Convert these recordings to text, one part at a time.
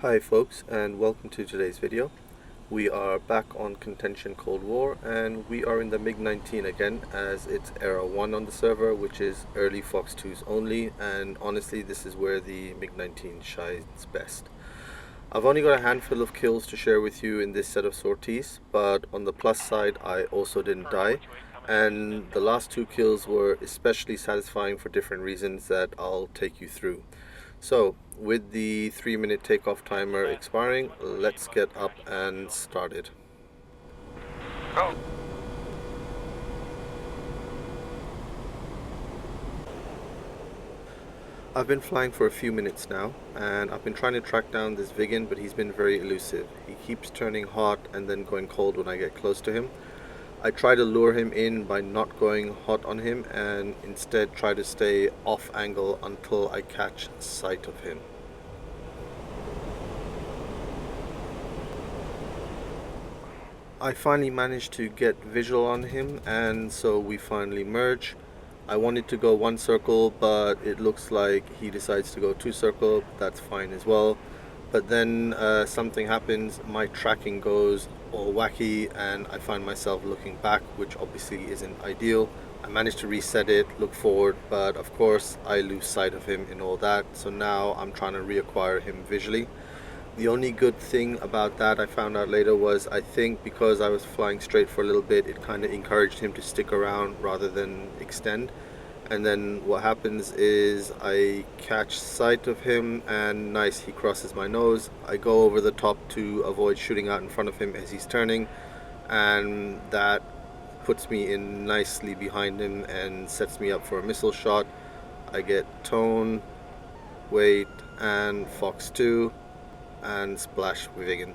Hi folks, and welcome to today's video. We are back on Contention Cold War, and we are in the MiG-19 again, as it's Era 1 on the server, which is early Fox 2s only, and honestly this is where the MiG-19 shines best. I've only got a handful of kills to share with you in this set of sorties, but on the plus side I also didn't die, and the last two kills were especially satisfying for different reasons that I'll take you through. So, with the 3-minute takeoff timer expiring, let's get up and started. Go! I've been flying for a few minutes now, and I've been trying to track down this Viggen, but he's been very elusive. He keeps turning hot and then going cold when I get close to him. I try to lure him in by not going hot on him and instead try to stay off angle until I catch sight of him. I finally managed to get visual on him, and so we finally merge. I wanted to go one circle, but it looks like he decides to go two circle. That's fine as well. But then something happens, my tracking goes all wacky and I find myself looking back, which obviously isn't ideal. I managed to reset it, look forward, but of course I lose sight of him in all that. So now I'm trying to reacquire him visually. The only good thing about that I found out later was, I think because I was flying straight for a little bit, it kind of encouraged him to stick around rather than extend. And then what happens is I catch sight of him and nice, he crosses my nose. I go over the top to avoid shooting out in front of him as he's turning, and that puts me in nicely behind him and sets me up for a missile shot. I get tone, weight, and Fox 2 and splash Viggen.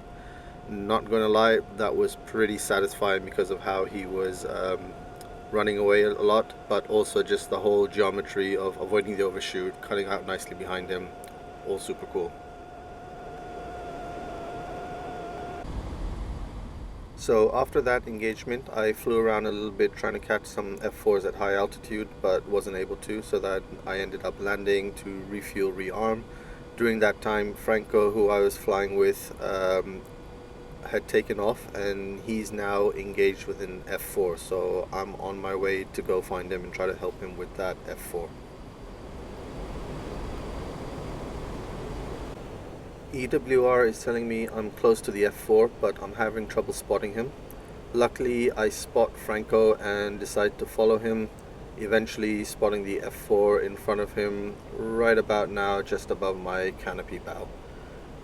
Not gonna lie, that was pretty satisfying because of how he was running away a lot, but also just the whole geometry of avoiding the overshoot, cutting out nicely behind him, all super cool. So after that engagement I flew around a little bit trying to catch some F4s at high altitude, but wasn't able to, so that I ended up landing to refuel, rearm. During that time Franco, who I was flying with, had taken off and he's now engaged with an F4, so I'm on my way to go find him and try to help him with that F4. EWR is telling me I'm close to the F4, but I'm having trouble spotting him. Luckily I spot Franco and decide to follow him, eventually spotting the F4 in front of him right about now, just above my canopy bow.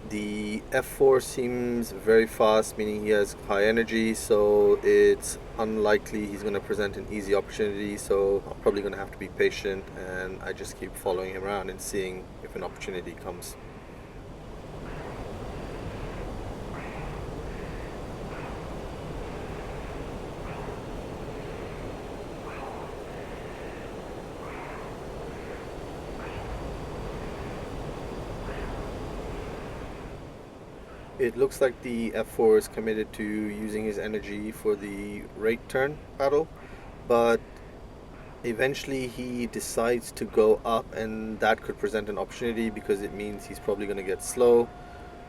The F4 seems very fast, meaning he has high energy, so it's unlikely he's going to present an easy opportunity, so I'm probably going to have to be patient, and I just keep following him around and seeing if an opportunity comes. It looks like the F4 is committed to using his energy for the rate turn battle, but eventually he decides to go up, and that could present an opportunity because it means he's probably going to get slow.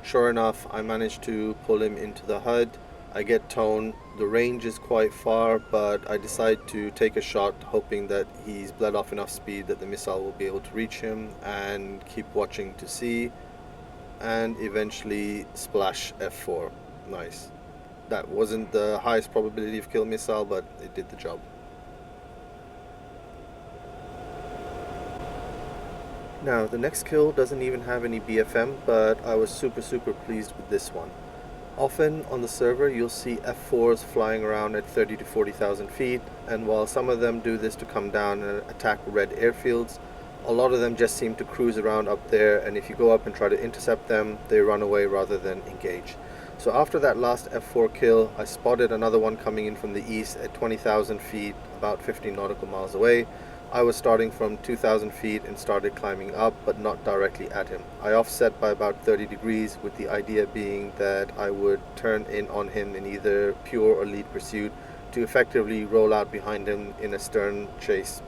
Sure enough, I managed to pull him into the HUD. I get tone. The range is quite far, but I decide to take a shot, hoping that he's bled off enough speed that the missile will be able to reach him, and keep watching to see, and eventually splash F4. Nice. That wasn't the highest probability of kill missile, but it did the job. Now the next kill doesn't even have any BFM, but I was super pleased with this one. Often on the server you'll see F4s flying around at 30 to 40,000 feet, and while some of them do this to come down and attack red airfields, a lot of them just seem to cruise around up there, and if you go up and try to intercept them, they run away rather than engage. So after that last F4 kill, I spotted another one coming in from the east at 20,000 feet, about 15 nautical miles away. I was starting from 2,000 feet and started climbing up, but not directly at him. I offset by about 30 degrees, with the idea being that I would turn in on him in either pure or lead pursuit to effectively roll out behind him in a stern chase.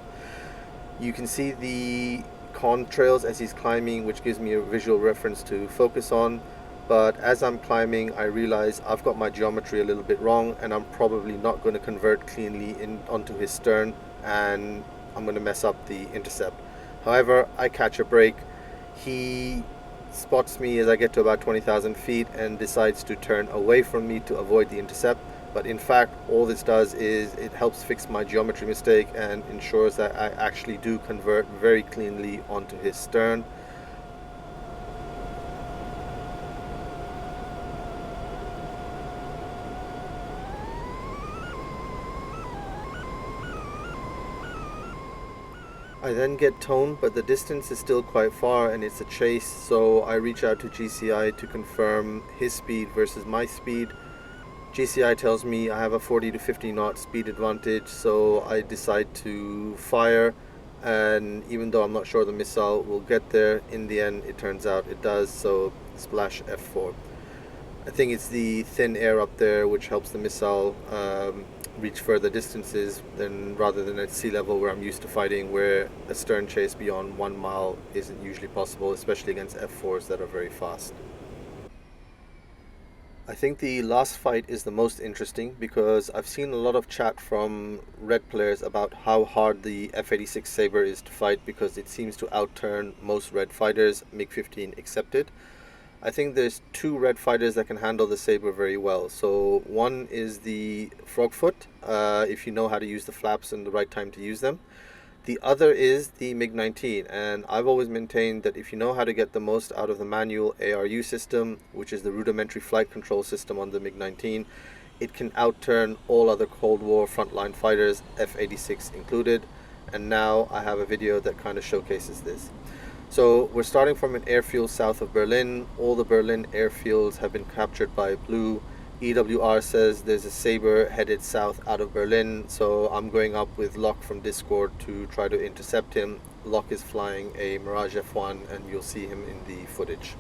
You can see the contrails as he's climbing, which gives me a visual reference to focus on. but as I'm climbing I realize I've got my geometry a little bit wrong and I'm probably not going to convert cleanly in onto his stern, and I'm going to mess up the intercept. However, I catch a break. He spots me as I get to about 20,000 feet and decides to turn away from me to avoid the intercept. But in fact, all this does is it helps fix my geometry mistake and ensures that I actually do convert very cleanly onto his stern. I then get toned, but the distance is still quite far and it's a chase, so I reach out to GCI to confirm his speed versus my speed. GCI tells me I have a 40 to 50 knot speed advantage, so I decide to fire, and even though I'm not sure the missile will get there, in the end it turns out it does, so splash F4. I think it's the thin air up there which helps the missile reach further distances rather than at sea level where I'm used to fighting, where a stern chase beyond 1 mile isn't usually possible, especially against F4s that are very fast. I think the last fight is the most interesting because I've seen a lot of chat from red players about how hard the F-86 Sabre is to fight because it seems to outturn most red fighters, MiG-15 accepted. I think there's two red fighters that can handle the Sabre very well. So one is the Frogfoot, if you know how to use the flaps and the right time to use them. The other is the MiG-19, and I've always maintained that if you know how to get the most out of the manual ARU system, which is the rudimentary flight control system on the MiG-19, it can outturn all other Cold War frontline fighters, F-86 included, and now I have a video that kind of showcases this. So we're starting from an airfield south of Berlin. All the Berlin airfields have been captured by blue. EWR says there's a Sabre headed south out of Berlin, so I'm going up with Locke from Discord to try to intercept him. Locke is flying a Mirage F1 and you'll see him in the footage.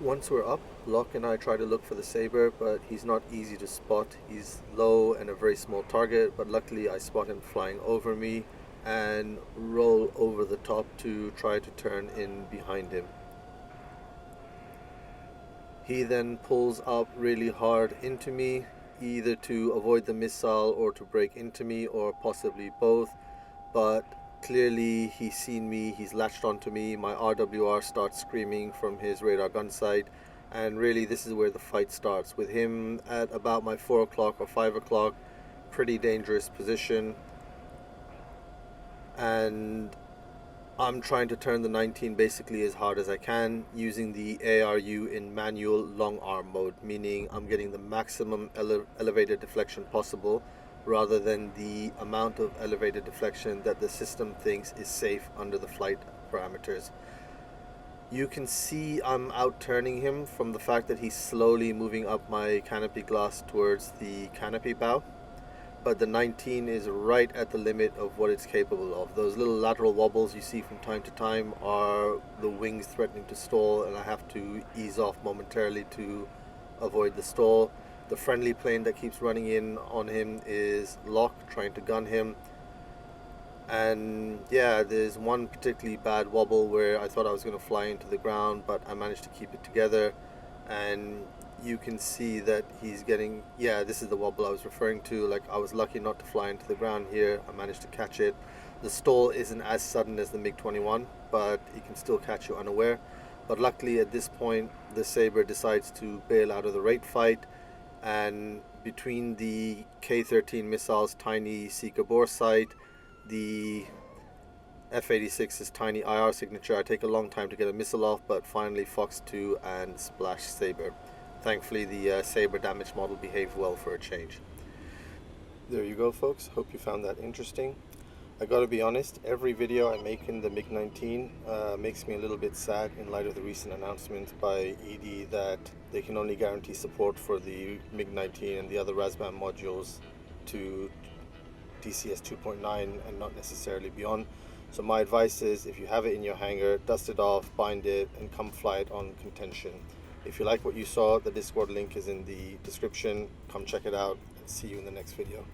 Once we're up, Locke and I try to look for the Sabre, but he's not easy to spot. He's low and a very small target, but luckily I spot him flying over me and roll over the top to try to turn in behind him. He then pulls up really hard into me, either to avoid the missile or to break into me, or possibly both, but clearly he's seen me, he's latched onto me. My RWR starts screaming from his radar gun sight, and really this is where the fight starts, with him at about my 4 o'clock or 5 o'clock, pretty dangerous position, and I'm trying to turn the 19 basically as hard as I can using the ARU in manual long arm mode, meaning I'm getting the maximum elevated deflection possible rather than the amount of elevated deflection that the system thinks is safe under the flight parameters. You can see I'm out-turning him from the fact that he's slowly moving up my canopy glass towards the canopy bow, but the 19 is right at the limit of what it's capable of. Those little lateral wobbles you see from time to time are the wings threatening to stall, and I have to ease off momentarily to avoid the stall. The friendly plane that keeps running in on him is Locke, trying to gun him. And yeah, there's one particularly bad wobble where I thought I was going to fly into the ground, but I managed to keep it together. And you can see that he's getting, yeah, this is the wobble I was referring to. Like, I was lucky not to fly into the ground here. I managed to catch it. The stall isn't as sudden as the MiG-21, but it can still catch you unaware. But luckily at this point, the Sabre decides to bail out of the rate fight, and between the K-13 missile's tiny Seeker bore sight, the F-86's tiny IR signature, I take a long time to get a missile off, but finally Fox 2 and splash Sabre. Thankfully the Sabre damage model behaved well for a change. There you go, folks. Hope you found that interesting. I gotta be honest, every video I make in the MiG-19 makes me a little bit sad in light of the recent announcement by ED that they can only guarantee support for the MiG-19 and the other RASBAN modules to DCS 2.9 and not necessarily beyond. So my advice is, if you have it in your hangar, dust it off, bind it, and come fly it on Contention. If you like what you saw, the Discord link is in the description. Come check it out, and see you in the next video.